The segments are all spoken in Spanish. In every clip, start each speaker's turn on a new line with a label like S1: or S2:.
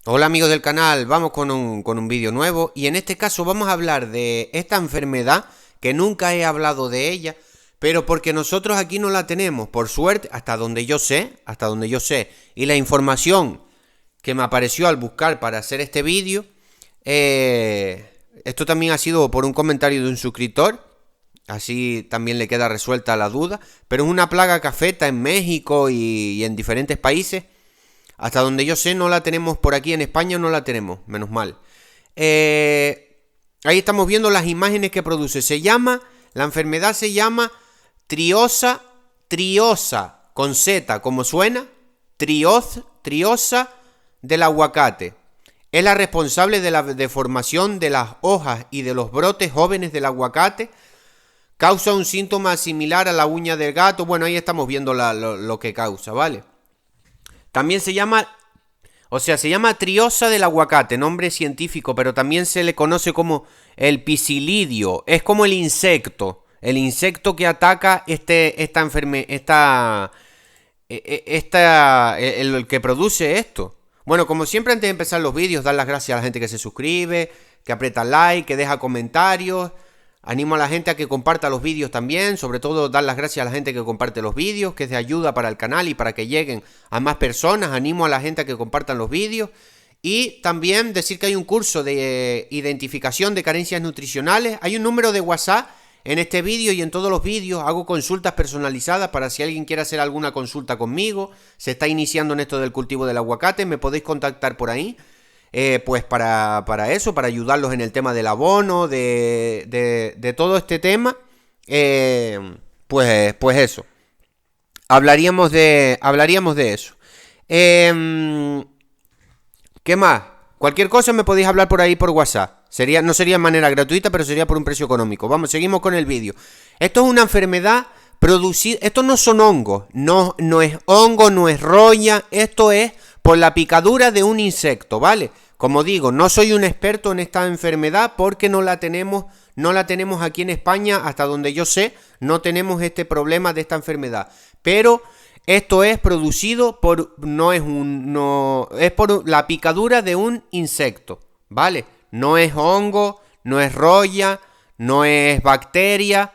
S1: Hola amigos del canal, vamos con un vídeo nuevo y en este caso vamos a hablar de esta enfermedad que nunca he hablado de ella, pero porque nosotros aquí no la tenemos, por suerte, hasta donde yo sé, y la información que me apareció al buscar para hacer este vídeo, esto también ha sido por un comentario de un suscriptor, así también le queda resuelta la duda, pero es una plaga que afecta en México y en diferentes países. Hasta donde yo sé no la tenemos por aquí en España, no la tenemos, menos mal. Ahí estamos viendo las imágenes que produce. La enfermedad se llama triosa, con Z, como suena, triosa del aguacate. Es la responsable de la deformación de las hojas y de los brotes jóvenes del aguacate. Causa un síntoma similar a la uña del gato. Bueno, ahí estamos viendo lo que causa, ¿vale? También se llama triosa del aguacate, nombre científico, pero también se le conoce como el pisilidio. Es como el insecto que ataca el que produce esto. Bueno, como siempre antes de empezar los vídeos, dar las gracias a la gente que se suscribe, que aprieta like, que deja comentarios. Animo a la gente a que comparta los vídeos también, sobre todo dar las gracias a la gente que comparte los vídeos, que es de ayuda para el canal y para que lleguen a más personas. Animo a la gente a que compartan los vídeos. Y también decir que hay un curso de identificación de carencias nutricionales. Hay un número de WhatsApp en este vídeo y en todos los vídeos. Hago consultas personalizadas para si alguien quiere hacer alguna consulta conmigo. Se está iniciando en esto del cultivo del aguacate, me podéis contactar por ahí. Pues para eso, para ayudarlos en el tema del abono, de todo este tema, pues eso. Hablaríamos de eso. ¿Qué más? Cualquier cosa me podéis hablar por ahí por WhatsApp. No sería de manera gratuita, pero sería por un precio económico. Vamos, seguimos con el vídeo. Esto es una enfermedad producida. Esto no son hongos. No es hongo, no es roya. Esto es por la picadura de un insecto, ¿vale? Como digo, no soy un experto en esta enfermedad porque no la tenemos aquí en España, hasta donde yo sé, no tenemos este problema de esta enfermedad. Pero esto es producido es por la picadura de un insecto, ¿vale? No es hongo, no es roya, no es bacteria.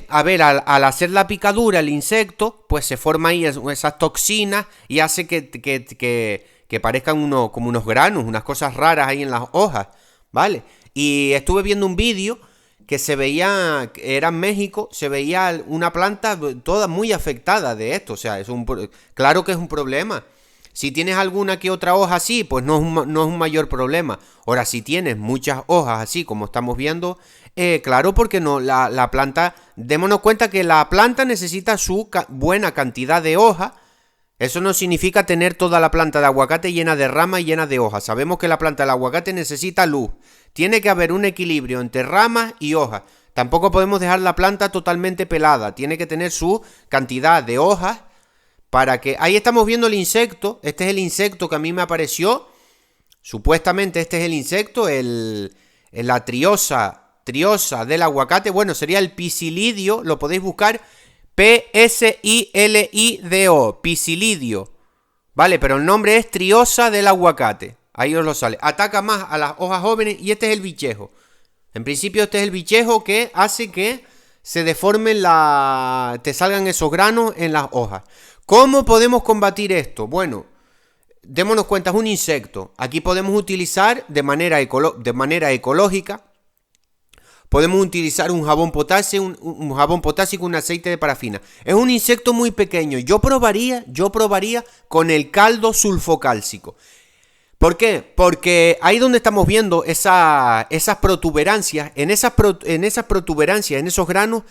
S1: Al hacer la picadura el insecto, pues se forman ahí esas toxinas y hace que parezcan como unos granos, unas cosas raras ahí en las hojas, ¿vale? Y estuve viendo un vídeo que se veía, era en México, se veía una planta toda muy afectada de esto, o sea, claro que es un problema. Si tienes alguna que otra hoja así, pues no es un mayor problema. Ahora, si tienes muchas hojas así, como estamos viendo, claro, porque no, la planta, démonos cuenta que la planta necesita su buena cantidad de hojas. Eso no significa tener toda la planta de aguacate llena de ramas y llena de hojas. Sabemos que la planta del aguacate necesita luz. Tiene que haber un equilibrio entre ramas y hojas. Tampoco podemos dejar la planta totalmente pelada. Tiene que tener su cantidad de hojas para que... Ahí estamos viendo el insecto. Este es el insecto que a mí me apareció. Supuestamente este es el insecto, la triosa del aguacate. Bueno, sería el pisilidio. Lo podéis buscar. P-S-I-L-I-D-O, pisilidio. Vale, pero el nombre es triosa del aguacate. Ahí os lo sale. Ataca más a las hojas jóvenes y este es el bichejo. En principio este es el bichejo que hace que se deformen te salgan esos granos en las hojas. ¿Cómo podemos combatir esto? Bueno, démonos cuenta, es un insecto. Aquí podemos utilizar de manera ecológica. Podemos utilizar un jabón potásico, un aceite de parafina. Es un insecto muy pequeño. Yo probaría con el caldo sulfocálcico. ¿Por qué? Porque ahí donde estamos viendo esas protuberancias, en esas protuberancias, en esos granos,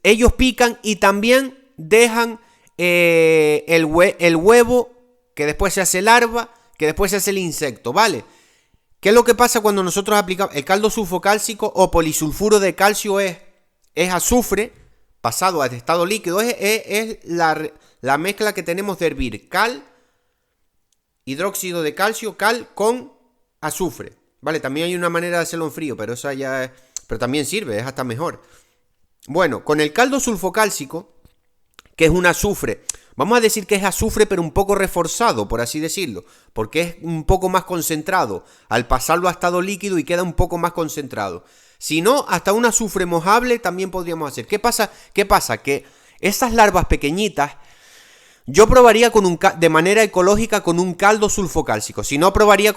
S1: ellos pican y también dejan el huevo, que después se hace larva, que después se hace el insecto, ¿vale? ¿Qué es lo que pasa cuando nosotros aplicamos el caldo sulfocálcico o polisulfuro de calcio? Es azufre pasado a estado líquido. Es la mezcla que tenemos de hervir hidróxido de calcio, cal con azufre. Vale, también hay una manera de hacerlo en frío, pero esa ya pero también sirve, es hasta mejor. Bueno, con el caldo sulfocálcico, que es un azufre Vamos a decir que es azufre pero un poco reforzado, por así decirlo, porque es un poco más concentrado al pasarlo a estado líquido y queda un poco más concentrado. Si no, hasta un azufre mojable también podríamos hacer. ¿Qué pasa? Que esas larvas pequeñitas yo probaría de manera ecológica con un caldo sulfocálcico. Si no, probaría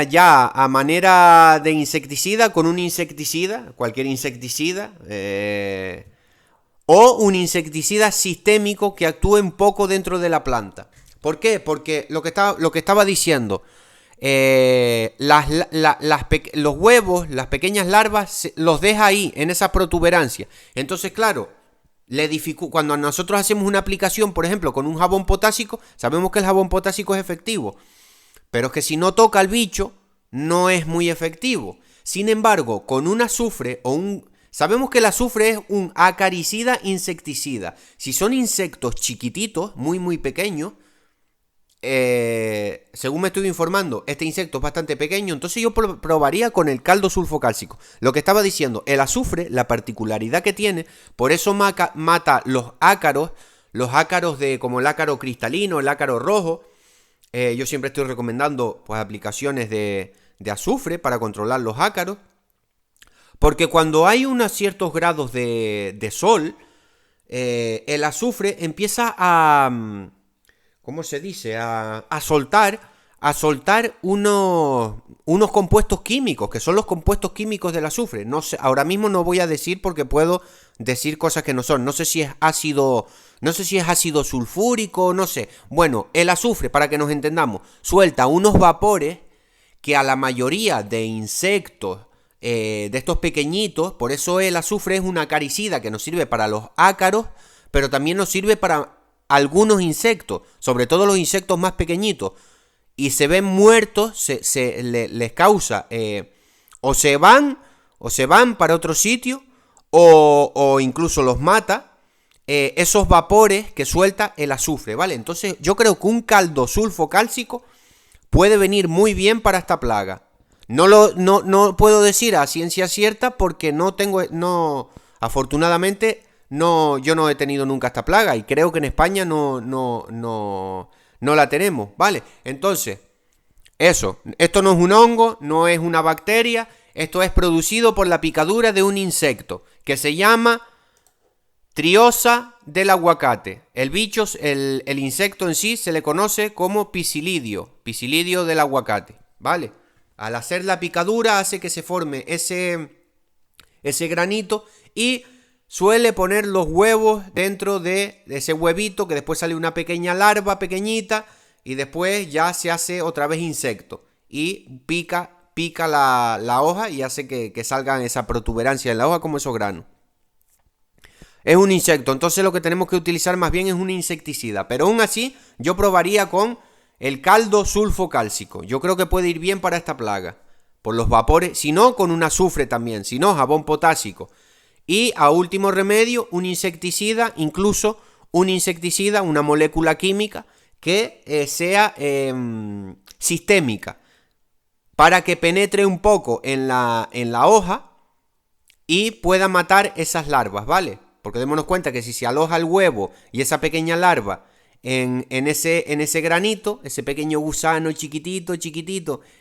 S1: ya a manera de insecticida, con un insecticida, cualquier insecticida, o un insecticida sistémico que actúe un poco dentro de la planta. ¿Por qué? Porque lo que estaba diciendo, los huevos, las pequeñas larvas, los deja ahí, en esa protuberancia. Entonces, claro, cuando nosotros hacemos una aplicación, por ejemplo, con un jabón potásico, sabemos que el jabón potásico es efectivo, pero es que si no toca al bicho, no es muy efectivo. Sin embargo, con un azufre sabemos que el azufre es un acaricida insecticida. Si son insectos chiquititos, muy muy pequeños, según me estoy informando, este insecto es bastante pequeño, entonces yo probaría con el caldo sulfocálcico. Lo que estaba diciendo, el azufre, la particularidad que tiene, por eso mata los ácaros como el ácaro cristalino, el ácaro rojo. Yo siempre estoy recomendando pues aplicaciones de azufre para controlar los ácaros, porque cuando hay unos ciertos grados de sol, el azufre empieza a... ¿cómo se dice? A soltar unos compuestos químicos, que son los compuestos químicos del azufre. No sé, ahora mismo no voy a decir porque puedo decir cosas que no son. No sé si es ácido sulfúrico, no sé. Bueno, el azufre, para que nos entendamos, suelta unos vapores que a la mayoría de insectos, de estos pequeñitos, por eso el azufre es una acaricida que nos sirve para los ácaros, pero también nos sirve para algunos insectos, sobre todo los insectos más pequeñitos, y se ven muertos, les causa, o se van para otro sitio, o incluso los mata, esos vapores que suelta el azufre, ¿vale? Entonces yo creo que un caldo sulfocálcico puede venir muy bien para esta plaga. No puedo decir a ciencia cierta porque afortunadamente, yo no he tenido nunca esta plaga y creo que en España no la tenemos, ¿vale? Entonces, esto no es un hongo, no es una bacteria, esto es producido por la picadura de un insecto que se llama triosa del aguacate. El insecto en sí se le conoce como pisilidio del aguacate, ¿vale? Al hacer la picadura hace que se forme ese granito y suele poner los huevos dentro de ese huevito, que después sale una pequeña larva pequeñita y después ya se hace otra vez insecto y pica la hoja y hace que salga esa protuberancia en la hoja como esos granos. Es un insecto, entonces lo que tenemos que utilizar más bien es un insecticida, pero aún así yo probaría con el caldo sulfocálcico. Yo creo que puede ir bien para esta plaga, por los vapores, si no con un azufre también, si no jabón potásico. Y a último remedio, un insecticida, incluso un insecticida, una molécula química que sea sistémica, para que penetre un poco en la hoja y pueda matar esas larvas, ¿vale? Porque démonos cuenta que si se aloja el huevo y esa pequeña larva en ese granito, ese pequeño gusano chiquitito,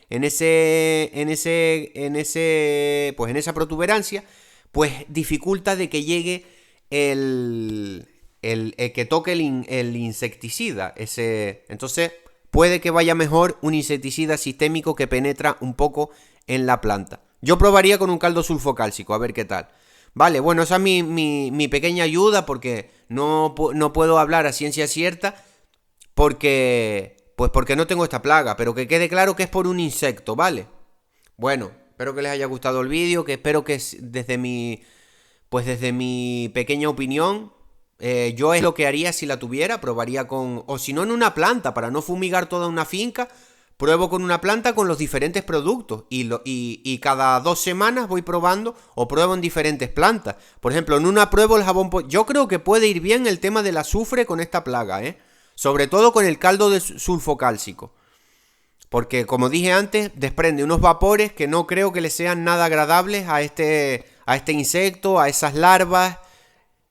S1: en esa protuberancia, pues dificulta de que llegue el que toque el insecticida. Entonces puede que vaya mejor un insecticida sistémico que penetra un poco en la planta. Yo probaría con un caldo sulfocálcico, a ver qué tal. Vale, bueno, esa es mi pequeña ayuda, porque no puedo hablar a ciencia cierta porque no tengo esta plaga, pero que quede claro que es por un insecto, ¿vale? Bueno, espero que les haya gustado el vídeo, que espero que desde mi pequeña opinión, yo es lo que haría si la tuviera, probaría o si no en una planta, para no fumigar toda una finca, pruebo con una planta con los diferentes productos y cada 2 semanas voy probando o pruebo en diferentes plantas. Por ejemplo, en una pruebo el jabón. Yo creo que puede ir bien el tema del azufre con esta plaga, sobre todo con el caldo de sulfocálcico. Porque, como dije antes, desprende unos vapores que no creo que le sean nada agradables a este insecto, a esas larvas.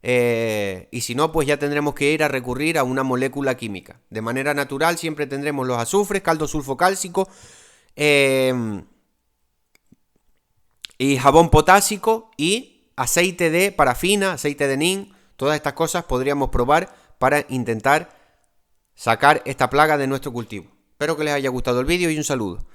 S1: Y si no, pues ya tendremos que ir a recurrir a una molécula química. De manera natural siempre tendremos los azufres, caldo sulfocálcico y jabón potásico y aceite de parafina, aceite de nin. Todas estas cosas podríamos probar para intentar sacar esta plaga de nuestro cultivo. Espero que les haya gustado el vídeo y un saludo.